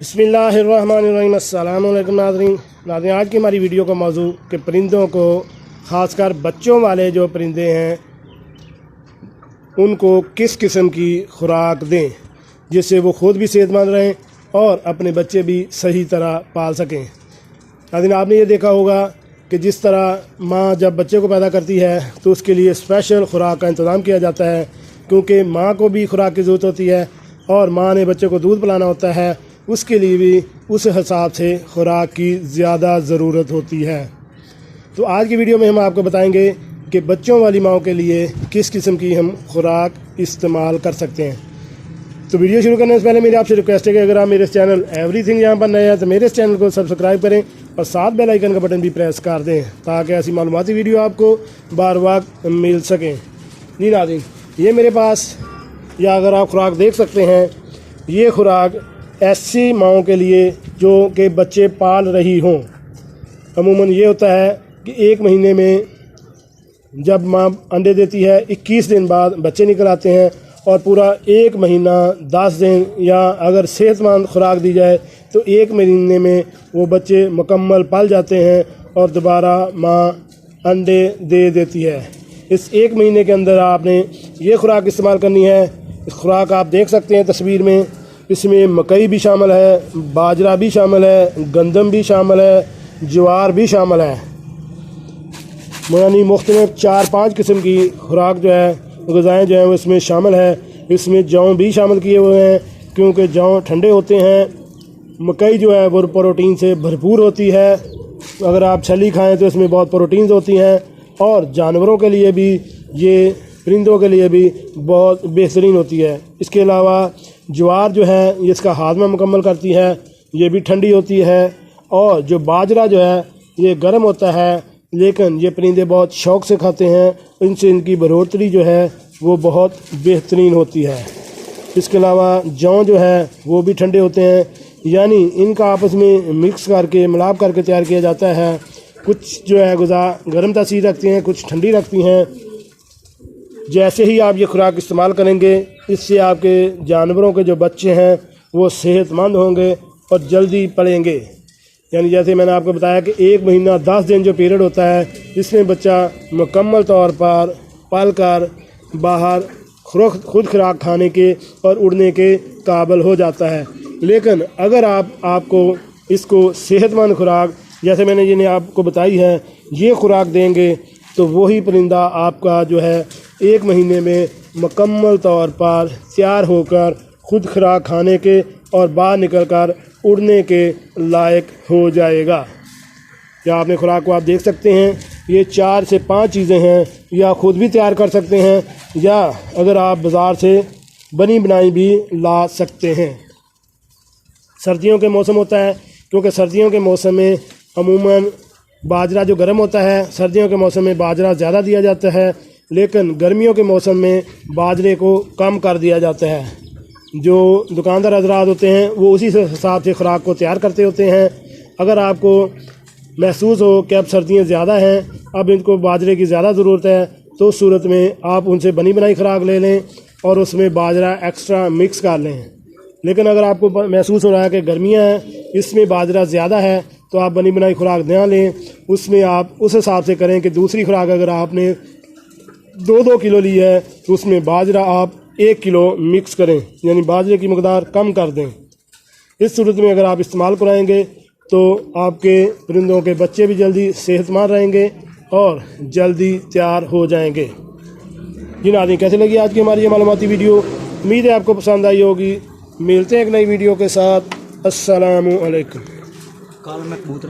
बिस्मिल्लाहिर्रहमानिर्रहीम। अस्सलाम वालेकुम नाज़रीन। आज की हमारी वीडियो का मौजू कि परिंदों को, ख़ासकर बच्चों वाले जो परिंदे हैं, उनको किस किस्म की खुराक दें जिससे वो ख़ुद भी सेहतमंद रहें और अपने बच्चे भी सही तरह पाल सकें। नाज़रीन, आपने ये देखा होगा कि जिस तरह माँ जब बच्चे को पैदा करती है तो उसके लिए स्पेशल खुराक का इंतज़ाम किया जाता है, क्योंकि माँ को भी खुराक की ज़रूरत होती है और माँ ने बच्चे को दूध पिलाना होता है, उसके लिए भी उस हिसाब से खुराक की ज़्यादा ज़रूरत होती है। तो आज की वीडियो में हम आपको बताएंगे कि बच्चों वाली माँओं के लिए किस किस्म की हम खुराक इस्तेमाल कर सकते हैं। तो वीडियो शुरू करने से पहले मेरी आपसे रिक्वेस्ट है कि अगर आप मेरे चैनल एवरीथिंग यहाँ पर नए हैं तो मेरे इस चैनल को सब्सक्राइब करें और साथ बेल आइकन का बटन भी प्रेस कर दें ताकि ऐसी मालूमाती वीडियो आपको बार बार मिल सकें। जी नाज़रीन, ये मेरे पास, या अगर आप खुराक देख सकते हैं, ये खुराक ऐसी माँओं के लिए जो कि बच्चे पाल रही हों। अमूमन ये होता है कि एक महीने में जब माँ अंडे देती है 21 दिन बाद बच्चे निकल आते हैं और पूरा एक महीना 10 दिन, या अगर सेहतमंद खुराक दी जाए तो एक महीने में वो बच्चे मुकम्मल पल जाते हैं और दोबारा माँ अंडे दे देती है। इस एक महीने के अंदर आपने ये खुराक इस्तेमाल करनी है। इस खुराक आप देख सकते हैं तस्वीर में, इसमें मकई भी शामिल है, बाजरा भी शामिल है, गंदम भी शामिल है, ज्वार भी शामिल है, यानी मुख्तलिफ 4-5 किस्म की खुराक जो है, ग़िज़ाएँ जो हैं वो इसमें शामिल है। इसमें जौ भी शामिल किए हुए हैं क्योंकि जौ ठंडे होते हैं। मकई जो है वो प्रोटीन से भरपूर होती है, अगर आप छली खाएं तो इसमें बहुत प्रोटीन्स होती हैं और जानवरों के लिए भी, ये परिंदों के लिए भी बहुत बेहतरीन होती है। इसके अलावा ज्वार जो है ये इसका हाज़मा मुकम्मल करती है, ये भी ठंडी होती है। और जो बाजरा जो है ये गर्म होता है, लेकिन ये परिंदे बहुत शौक़ से खाते हैं, इनसे इनकी बढ़ोतरी जो है वो बहुत बेहतरीन होती है। इसके अलावा जौ जो है वो भी ठंडे होते हैं, यानी इनका आपस में मिक्स करके, मिलाप करके तैयार किया जाता है। कुछ जो है ग़िज़ा गर्म तासीर रखती हैं, कुछ ठंडी रखती हैं। जैसे ही आप ये खुराक इस्तेमाल करेंगे, इससे आपके जानवरों के जो बच्चे हैं वो सेहतमंद होंगे और जल्दी पलेंगे। यानी जैसे मैंने आपको बताया कि एक महीना 10 दिन जो पीरियड होता है, इसमें बच्चा मुकम्मल तौर पर पल कर बाहर खुद खुराक खाने के और उड़ने के काबिल हो जाता है। लेकिन अगर आपको इसको सेहतमंद खुराक, जैसे मैंने जिन्हें आपको बताई है, ये खुराक देंगे तो वही परिंदा आपका जो है एक महीने में मुकम्मल तौर पर तैयार होकर खुद खुराक खाने के और बाहर निकलकर उड़ने के लायक हो जाएगा। या आपने खुराक को आप देख सकते हैं, ये 4 से 5 चीज़ें हैं, या ख़ुद भी तैयार कर सकते हैं या अगर आप बाज़ार से बनी बनाई भी ला सकते हैं। सर्दियों के मौसम होता है, क्योंकि सर्दियों के मौसम में अमूमन बाजरा जो गर्म होता है, सर्दियों के मौसम में बाजरा ज़्यादा दिया जाता है, लेकिन गर्मियों के मौसम में बाजरे को कम कर दिया जाता है। जो दुकानदार हज़रात होते हैं वो उसी हिसाब से खुराक को तैयार करते होते हैं। अगर आपको महसूस हो कि अब सर्दियाँ ज़्यादा हैं, अब इनको बाजरे की ज़्यादा ज़रूरत है, तो उस सूरत में आप उनसे बनी बनाई खुराक ले लें और उसमें बाजरा एक्स्ट्रा मिक्स कर लें। लेकिन अगर आपको महसूस हो रहा है कि गर्मियाँ हैं, इसमें बाजरा ज़्यादा है, तो आप बनी बनाई खुराक ना लें। उसमें आप उस हिसाब से करें कि दूसरी खुराक अगर आपने 2-2 किलो ली है तो उसमें बाजरा आप 1 किलो मिक्स करें, यानी बाजरे की मकदार कम कर दें। इस सूरत में अगर आप इस्तेमाल कराएंगे तो आपके परिंदों के बच्चे भी जल्दी सेहतमंद रहेंगे और जल्दी तैयार हो जाएंगे। जी नाज़रीन, कैसे लगी आज की हमारी ये मालूमाती वीडियो? उम्मीद है आपको पसंद आई होगी। मिलते हैं एक नई वीडियो के साथ। अस्सलामु अलैकुम।